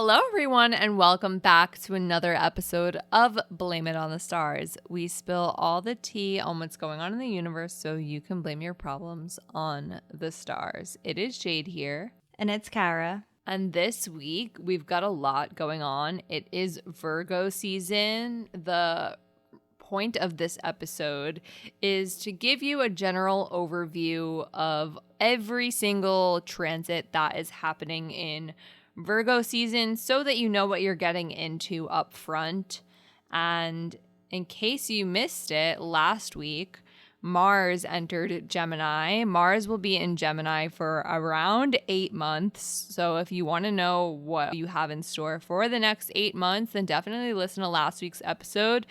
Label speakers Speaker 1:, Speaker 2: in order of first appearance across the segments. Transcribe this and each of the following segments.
Speaker 1: Hello, everyone, and welcome back to another episode of Blame It on the Stars. We spill all the tea on what's going on in the universe so you can blame your problems on the stars. It is Jade here.
Speaker 2: And it's Kara.
Speaker 1: And this week, we've got a lot going on. It is Virgo season. The point of this episode is to give you a general overview of every single transit that is happening in Virgo season so that you know what you're getting into up front. And in case you missed it, last week, Mars entered Gemini. Mars will be in Gemini for around 8 months. So if you want to know what you have in store for the next 8 months, then definitely listen to last week's episode.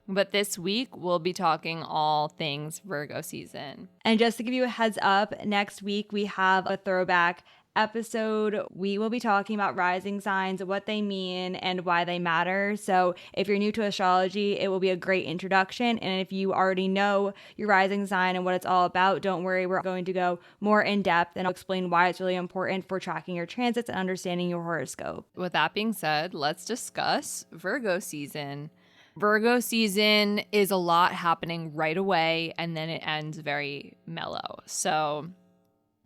Speaker 1: But this week, we'll be talking all things Virgo season.
Speaker 2: And just to give you a heads up, next week we have a throwback episode. We will be talking about rising signs, what they mean, and why they matter. So if you're new to astrology, it will be a great introduction. And if you already know your rising sign and what it's all about, don't worry. We're going to go more in depth and I'll explain why it's really important for tracking your transits and understanding your horoscope.
Speaker 1: With that being said, let's discuss Virgo season. Virgo season is a lot happening right away, and then it ends very mellow. So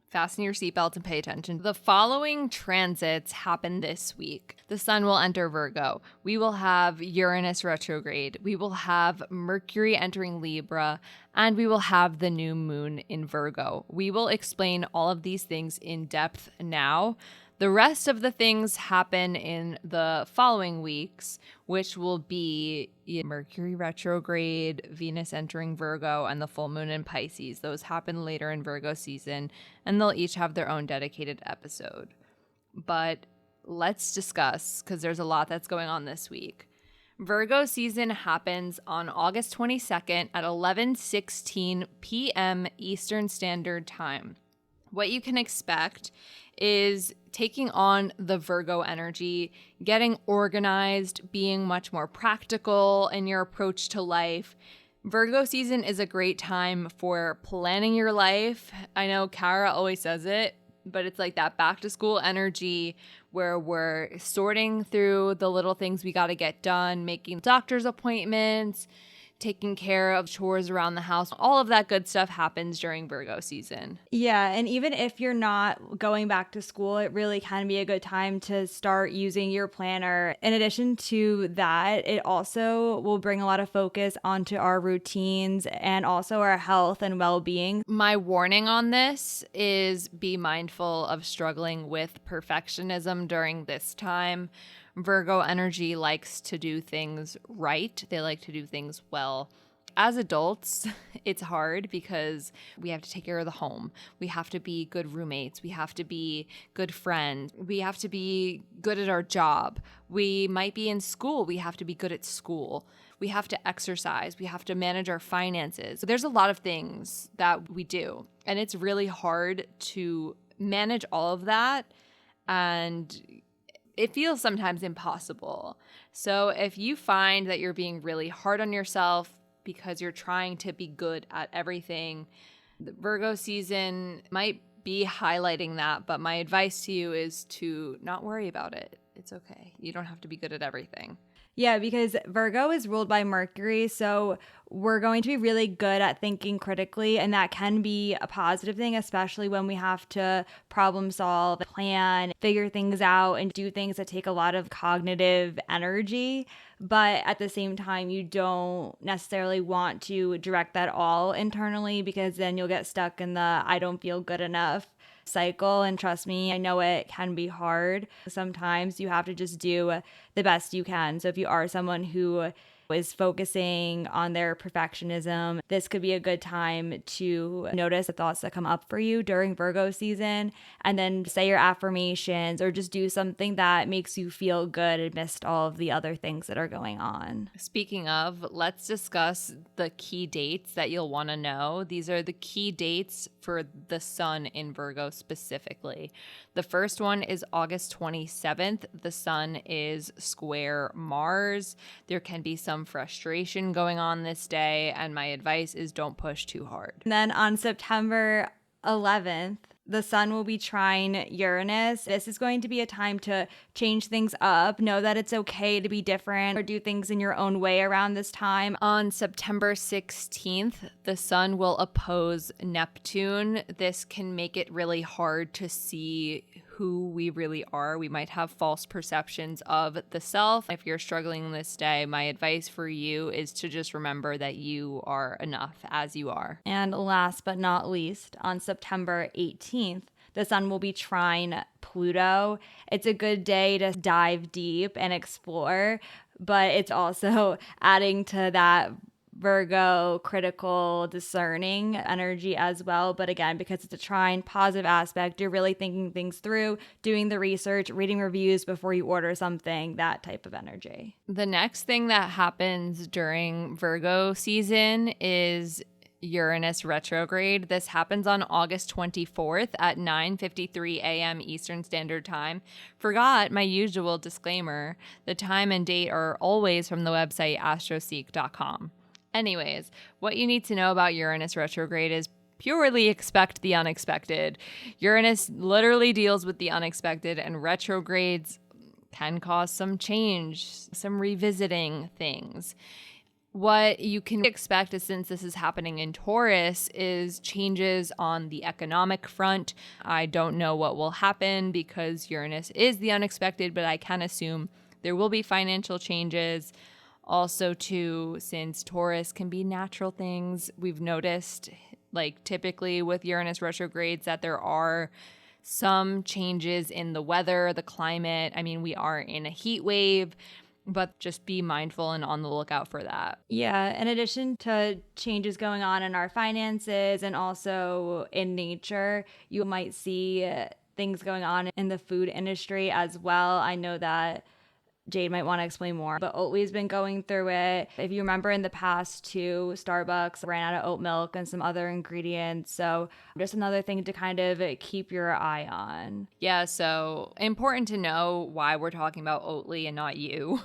Speaker 1: fasten your seatbelts and pay attention. The following transits happen this week. The sun will enter Virgo. We will have Uranus retrograde. We will have Mercury entering Libra. And we will have the new moon in Virgo. We will explain all of these things in depth now. The rest of the things happen in the following weeks, which will be Mercury retrograde, Venus entering Virgo, and the full moon in Pisces. Those happen later in Virgo season, and they'll each have their own dedicated episode. But let's discuss, because there's a lot that's going on this week. Virgo season happens on August 22nd at 11:16 p.m. Eastern Standard Time. What you can expect is taking on the Virgo energy, getting organized, being much more practical in your approach to life. Virgo season is a great time for planning your life. I know Kara always says it, but it's like that back to school energy where we're sorting through the little things we got to get done, making doctor's appointments, taking care of chores around the house. All of that good stuff happens during Virgo season.
Speaker 2: Yeah, and even if you're not going back to school, it really can be a good time to start using your planner. In addition to that, it also will bring a lot of focus onto our routines and also our health and well-being.
Speaker 1: My warning on this is be mindful of struggling with perfectionism during this time. Virgo energy likes to do things right. They like to do things well. As adults, it's hard because we have to take care of the home. We have to be good roommates. We have to be good friends. We have to be good at our job. We might be in school. We have to be good at school. We have to exercise. We have to manage our finances. So there's a lot of things that we do, and it's really hard to manage all of that, and it feels sometimes impossible. So if you find that you're being really hard on yourself because you're trying to be good at everything, the Virgo season might be highlighting that, but my advice to you is to not worry about it. It's okay. You don't have to be good at everything.
Speaker 2: Yeah, because Virgo is ruled by Mercury, so we're going to be really good at thinking critically, and that can be a positive thing, especially when we have to problem solve, plan, figure things out, and do things that take a lot of cognitive energy. But at the same time, you don't necessarily want to direct that all internally, because then you'll get stuck in the I don't feel good enough cycle. And trust me, I know it can be hard. Sometimes you have to just do the best you can. So if you are someone who is focusing on their perfectionism, this could be a good time to notice the thoughts that come up for you during Virgo season, and then say your affirmations or just do something that makes you feel good amidst all of the other things that are going on.
Speaker 1: Speaking of, let's discuss the key dates that you'll want to know. These are the key dates for the sun in Virgo specifically. The first one is August 27th. The sun is square Mars. There can be some frustration going on this day, and my advice is don't push too hard.
Speaker 2: And then on September 11th, The sun will be trine Uranus. This is going to be a time to change things up. Know that it's okay to be different or do things in your own way around this time.
Speaker 1: On September 16th, the sun will oppose Neptune. This can make it really hard to see who we really are. We might have false perceptions of the self. If you're struggling this day, my advice for you is to just remember that you are enough as you are.
Speaker 2: And last but not least, on September 18th, the sun will be trine Pluto. It's a good day to dive deep and explore, but it's also adding to that Virgo critical discerning energy as well. But again, because it's a trine positive aspect, you're really thinking things through, doing the research, reading reviews before you order something, that type of energy.
Speaker 1: The next thing that happens during Virgo season is Uranus retrograde. This happens on August 24th at 9:53 a.m. Eastern Standard Time. Forgot my usual disclaimer. The time and date are always from the website astroseek.com. Anyways, what you need to know about Uranus retrograde is purely expect the unexpected. Uranus literally deals with the unexpected, and retrogrades can cause some change, some revisiting things. What you can expect is, since this is happening in Taurus, is changes on the economic front. I don't know what will happen because Uranus is the unexpected, but I can assume there will be financial changes. Also, too, since Taurus can be natural things, we've noticed, like typically with Uranus retrogrades, that there are some changes in the weather, the climate. I mean, we are in a heat wave, but just be mindful and on the lookout for that.
Speaker 2: Yeah, in addition to changes going on in our finances and also in nature, you might see things going on in the food industry as well. I know that Jade might want to explain more, but Oatly's been going through it. If you remember, in the past too, Starbucks ran out of oat milk and some other ingredients. So just another thing to kind of keep your eye on.
Speaker 1: Yeah, so important to know why we're talking about Oatly and not you.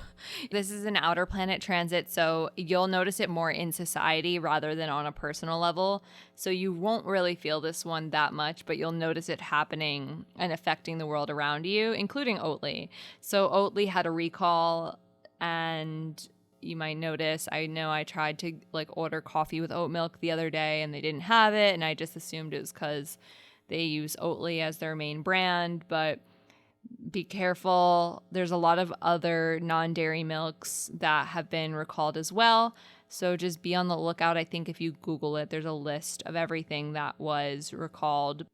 Speaker 1: This is an outer planet transit, so you'll notice it more in society rather than on a personal level. So you won't really feel this one that much, but you'll notice it happening and affecting the world around you, including Oatly. So Oatly had a recall, and you might notice, I know I tried to order coffee with oat milk the other day and they didn't have it, and I just assumed it was because they use Oatly as their main brand, but be careful. There's a lot of other non-dairy milks that have been recalled as well. So just be on the lookout. I think if you Google it, there's a list of everything that was recalled.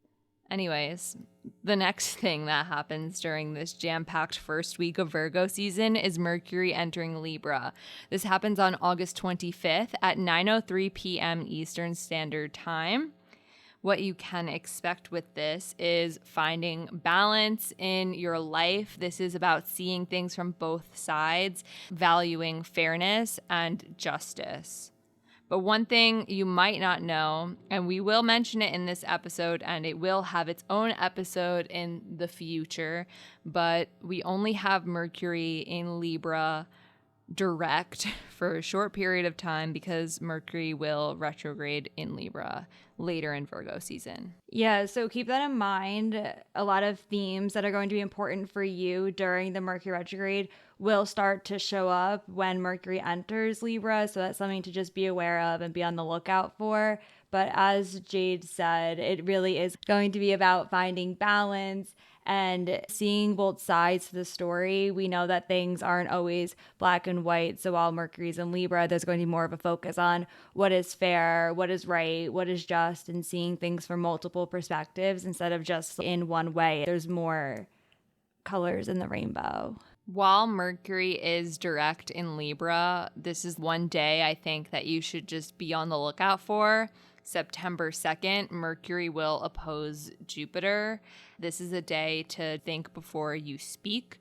Speaker 1: Anyways, the next thing that happens during this jam-packed first week of Virgo season is Mercury entering Libra. This happens on August 25th at 9:03 p.m. Eastern Standard Time. What you can expect with this is finding balance in your life. This is about seeing things from both sides, valuing fairness and justice. But one thing you might not know, and we will mention it in this episode, and it will have its own episode in the future, but we only have Mercury in Libra direct for a short period of time because Mercury will retrograde in Libra later in Virgo season.
Speaker 2: Yeah, so keep that in mind. A lot of themes that are going to be important for you during the Mercury retrograde will start to show up when Mercury enters Libra, so that's something to just be aware of and be on the lookout for. But as Jade said, it really is going to be about finding balance and seeing both sides to the story. We know that things aren't always black and white. So while Mercury's in Libra, there's going to be more of a focus on what is fair, what is right, what is just, and seeing things from multiple perspectives instead of just in one way. There's more colors in the rainbow.
Speaker 1: While Mercury is direct in Libra, this is one day I think that you should just be on the lookout for. September 2nd, Mercury will oppose Jupiter. This is a day to think before you speak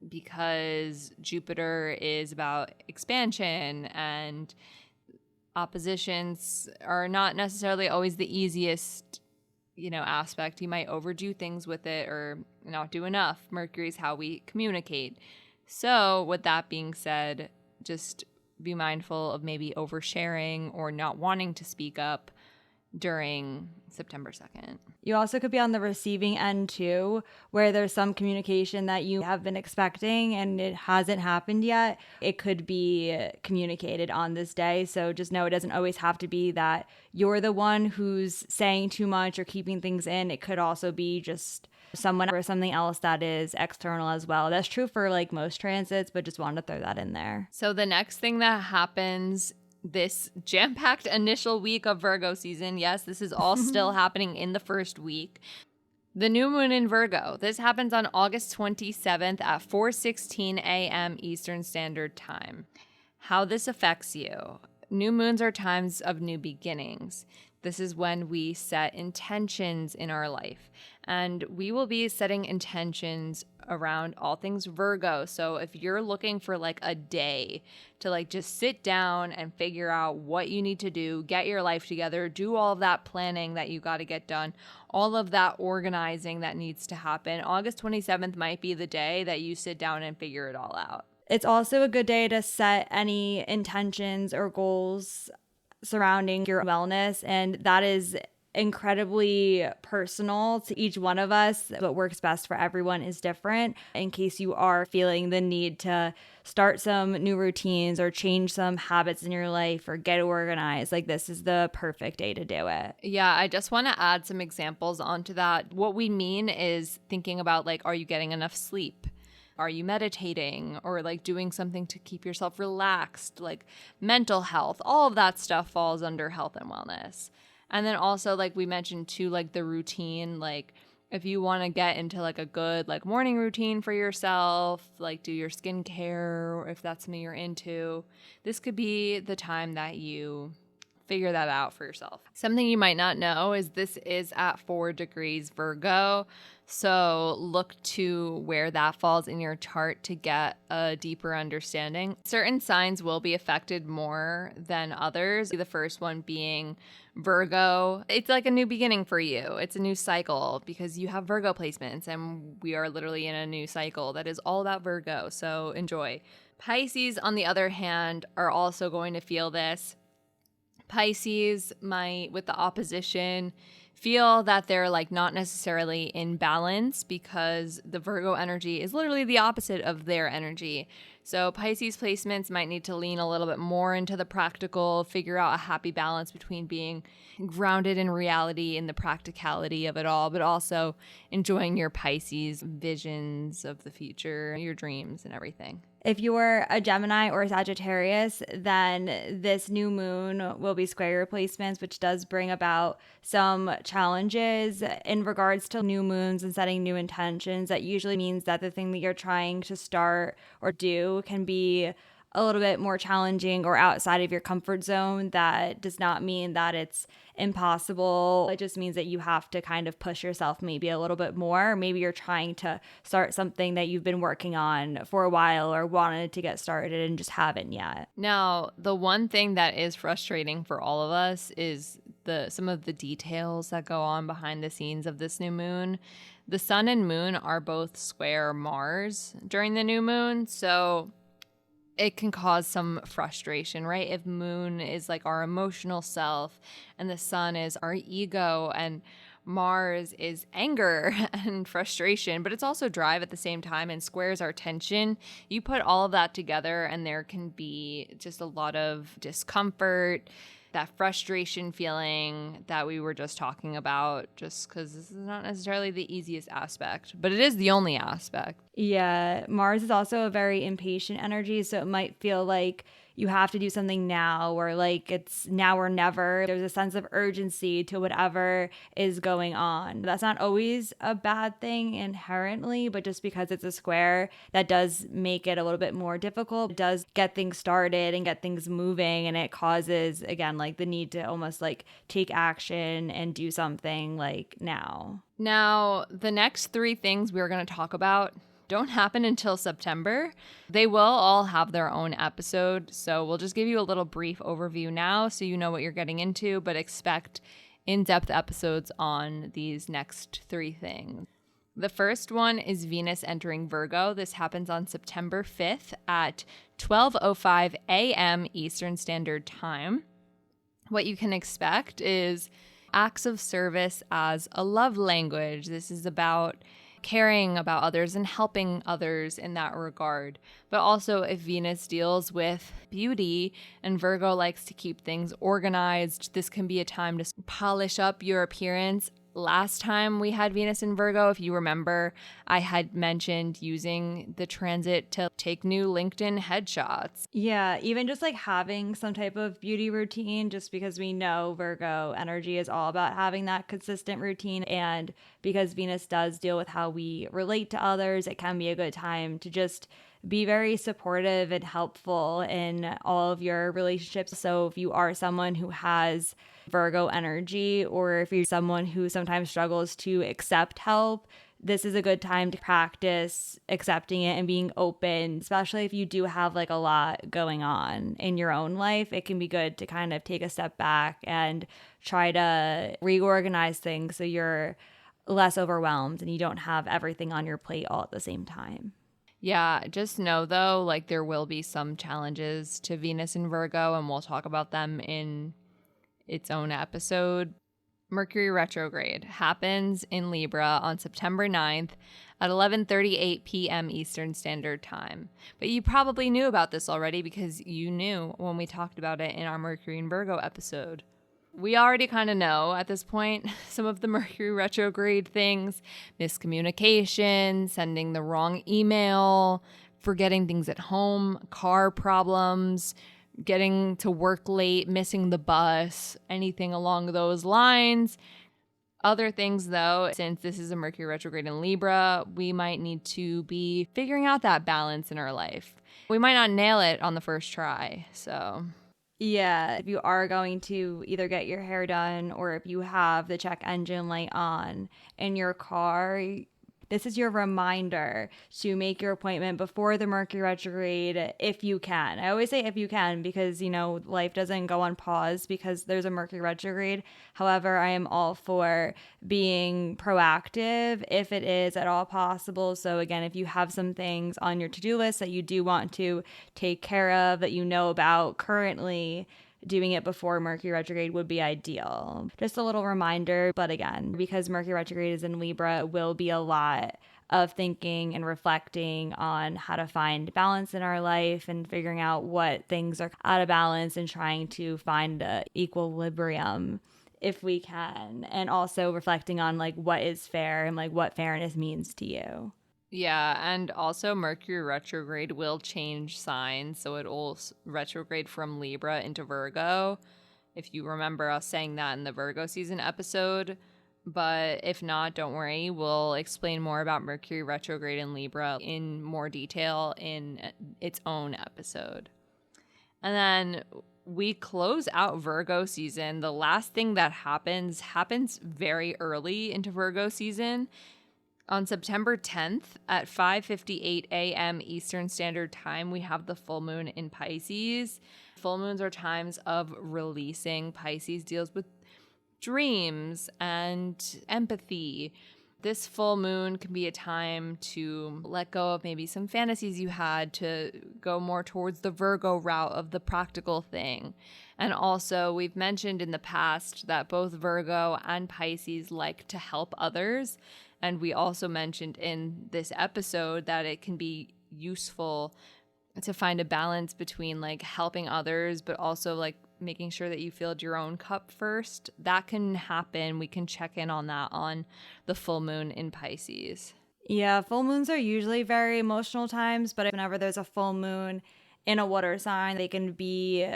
Speaker 1: because Jupiter is about expansion, and oppositions are not necessarily always the easiest, aspect. You might overdo things with it or not do enough. Mercury is how we communicate. So with that being said, just be mindful of maybe oversharing or not wanting to speak up during September 2nd.
Speaker 2: You also could be on the receiving end too, where there's some communication that you have been expecting and it hasn't happened yet. It could be communicated on this day. So just know it doesn't always have to be that you're the one who's saying too much or keeping things in. It could also be just someone or something else that is external as well. That's true for like most transits, but just wanted to throw that in there.
Speaker 1: So the next thing that happens this jam-packed initial week of Virgo season, yes, this is all still happening in the first week. The new moon in Virgo. This happens on August 27th at 4:16 a.m. Eastern Standard Time. How this affects you. New moons are times of new beginnings. This is when we set intentions in our life. And we will be setting intentions around all things Virgo. So if you're looking for like a day to like just sit down and figure out what you need to do, get your life together, do all of that planning that you got to get done, all of that organizing that needs to happen, August 27th might be the day that you sit down and figure it all out.
Speaker 2: It's also a good day to set any intentions or goals surrounding your wellness, and that is incredibly personal to each one of us. What works best for everyone is different. In case you are feeling the need to start some new routines or change some habits in your life or get organized, like this is the perfect day to do it.
Speaker 1: Yeah, I just want to add some examples onto that. What we mean is thinking about like, are you getting enough sleep? Are you meditating or like doing something to keep yourself relaxed? Like mental health, all of that stuff falls under health and wellness. And then also like we mentioned too, like the routine, like if you want to get into like a good like morning routine for yourself, like do your skincare, or if that's something you're into, this could be the time that you figure that out for yourself. Something you might not know is this is at 4 degrees Virgo. So look to where that falls in your chart to get a deeper understanding. Certain signs will be affected more than others. The first one being Virgo. It's like a new beginning for you. It's a new cycle because you have Virgo placements and we are literally in a new cycle that is all about Virgo. So enjoy. Pisces, on the other hand, are also going to feel this. Pisces might, with the opposition, feel that they're like not necessarily in balance because the Virgo energy is literally the opposite of their energy. So Pisces placements might need to lean a little bit more into the practical, figure out a happy balance between being grounded in reality and the practicality of it all, but also enjoying your Pisces visions of the future, your dreams and everything.
Speaker 2: If you're a Gemini or a Sagittarius, then this new moon will be square your placements, which does bring about some challenges in regards to new moons and setting new intentions. That usually means that the thing that you're trying to start or do can be a little bit more challenging or outside of your comfort zone. That does not mean that it's impossible. It just means that you have to kind of push yourself maybe a little bit more. Maybe you're trying to start something that you've been working on for a while or wanted to get started and just haven't yet.
Speaker 1: Now, the one thing that is frustrating for all of us is some of the details that go on behind the scenes of this new moon. The sun and moon are both square Mars during the new moon, so it can cause some frustration, right? If moon is like our emotional self and the sun is our ego and Mars is anger and frustration, but it's also drive at the same time, and squares are tension. You put all of that together and there can be just a lot of discomfort, that frustration feeling that we were just talking about, just because this is not necessarily the easiest aspect, but it is the only aspect.
Speaker 2: Yeah, Mars is also a very impatient energy, so it might feel like you have to do something now, or like it's now or never. There's a sense of urgency to whatever is going on. That's not always a bad thing inherently, but just because it's a square, that does make it a little bit more difficult. It does get things started and get things moving, and it causes, again, like the need to almost like take action and do something like now.
Speaker 1: Now, the next 3 things we're going to talk about don't happen until September. They will all have their own episode, so we'll just give you a little brief overview now so you know what you're getting into, but expect in-depth episodes on these next 3 things. The first one is Venus entering Virgo. This happens on September 5th at 12:05 a.m. Eastern Standard Time. What you can expect is acts of service as a love language. This is about caring about others and helping others in that regard. But also, if Venus deals with beauty and Virgo likes to keep things organized, this can be a time to polish up your appearance. Last time we had Venus in Virgo, if you remember, I had mentioned using the transit to take new LinkedIn headshots.
Speaker 2: Yeah, even just like having some type of beauty routine, just because we know Virgo energy is all about having that consistent routine. And because Venus does deal with how we relate to others, it can be a good time to just be very supportive and helpful in all of your relationships. So if you are someone who has Virgo energy, or if you're someone who sometimes struggles to accept help, this is a good time to practice accepting it and being open, especially if you do have like a lot going on in your own life. It can be good to kind of take a step back and try to reorganize things so you're less overwhelmed and you don't have everything on your plate all at the same time.
Speaker 1: Yeah, just know though, like there will be some challenges to Venus in Virgo, and we'll talk about them in its own episode. Mercury retrograde happens in Libra on September 9th at 11:38 p.m. Eastern Standard Time. But you probably knew about this already because you knew when we talked about it in our Mercury in Virgo episode. We already kind of know at this point some of the Mercury retrograde things: miscommunication, sending the wrong email, forgetting things at home, car problems, getting to work late, missing the bus, anything along those lines. Other things, though, since this is a Mercury retrograde in Libra, we might need to be figuring out that balance in our life. We might not nail it on the first try, so...
Speaker 2: Yeah, if you are going to either get your hair done or if you have the check engine light on in your car, this is your reminder to make your appointment before the Mercury retrograde if you can. I always say if you can because, life doesn't go on pause because there's a Mercury retrograde. However, I am all for being proactive if it is at all possible. So again, if you have some things on your to-do list that you do want to take care of that you know about currently, doing it before Mercury retrograde would be ideal. Just a little reminder, but again, because Mercury retrograde is in Libra, it will be a lot of thinking and reflecting on how to find balance in our life and figuring out what things are out of balance and trying to find an equilibrium if we can. And also reflecting on like what is fair and like what fairness means to you.
Speaker 1: Yeah, and also Mercury retrograde will change signs, so it will retrograde from Libra into Virgo. If you remember us saying that in the Virgo season episode, but if not, don't worry. We'll explain more about Mercury retrograde in Libra in more detail in its own episode. And then we close out Virgo season. The last thing that happens very early into Virgo season. On September 10th at 5:58 a.m. Eastern Standard Time, we have the full moon in Pisces. Full moons are times of releasing. Pisces deals with dreams and empathy. This full moon can be a time to let go of maybe some fantasies you had, to go more towards the Virgo route of the practical thing. And also, we've mentioned in the past that both Virgo and Pisces like to help others. And we also mentioned in this episode that it can be useful to find a balance between like helping others, but also like making sure that you filled your own cup first. That can happen. We can check in on that on the full moon in Pisces.
Speaker 2: Yeah, full moons are usually very emotional times, but whenever there's a full moon in a water sign, they can be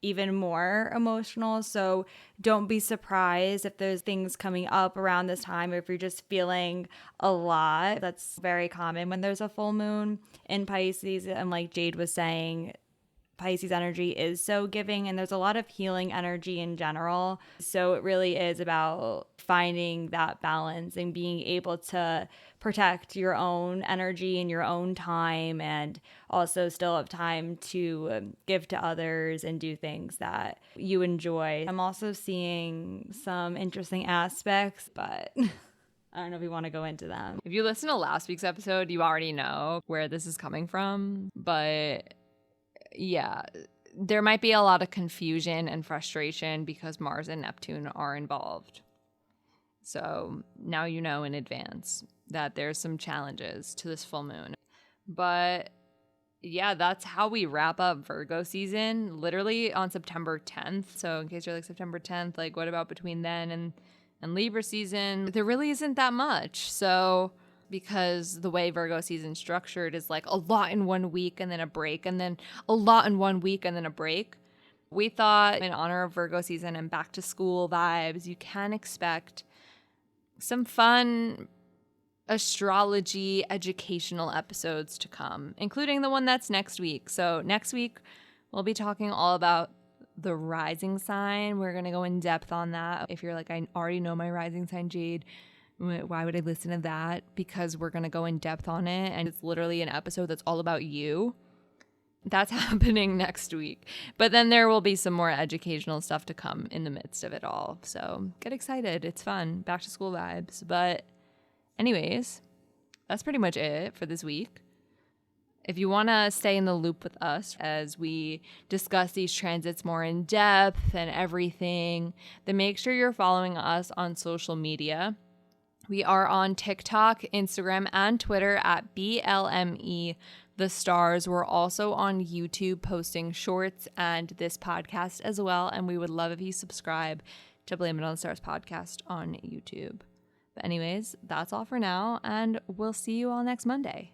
Speaker 2: even more emotional. So don't be surprised if there's things coming up around this time, or if you're just feeling a lot. That's very common when there's a full moon in Pisces. And like Jade was saying, Pisces energy is so giving, and there's a lot of healing energy in general. So it really is about finding that balance and being able to protect your own energy and your own time, and also still have time to give to others and do things that you enjoy. I'm also seeing some interesting aspects, but I don't know if we want to go into them.
Speaker 1: If you listen to last week's episode, you already know where this is coming from, but yeah, there might be a lot of confusion and frustration because Mars and Neptune are involved. So now you know in advance that there's some challenges to this full moon. But yeah, that's how we wrap up Virgo season, literally on September 10th. So in case you're like, September 10th, like what about between then and Libra season? There really isn't that much. So because the way Virgo season's structured is like a lot in 1 week and then a break, and then a lot in 1 week and then a break. We thought in honor of Virgo season and back to school vibes, you can expect some fun astrology educational episodes to come, including the one that's next week. So next week, we'll be talking all about the rising sign. We're going to go in depth on that. If you're like, I already know my rising sign, Jade, why would I listen to that? Because we're going to go in depth on it. And it's literally an episode that's all about you. That's happening next week. But then there will be some more educational stuff to come in the midst of it all. So get excited. It's fun. Back to school vibes. But anyways, that's pretty much it for this week. If you want to stay in the loop with us as we discuss these transits more in depth and everything, then make sure you're following us on social media. We are on TikTok, Instagram, and Twitter at BLME The Stars. We're also on YouTube posting shorts and this podcast as well. And we would love if you subscribe to Blame It on the Stars podcast on YouTube. But anyways, that's all for now, and we'll see you all next Monday.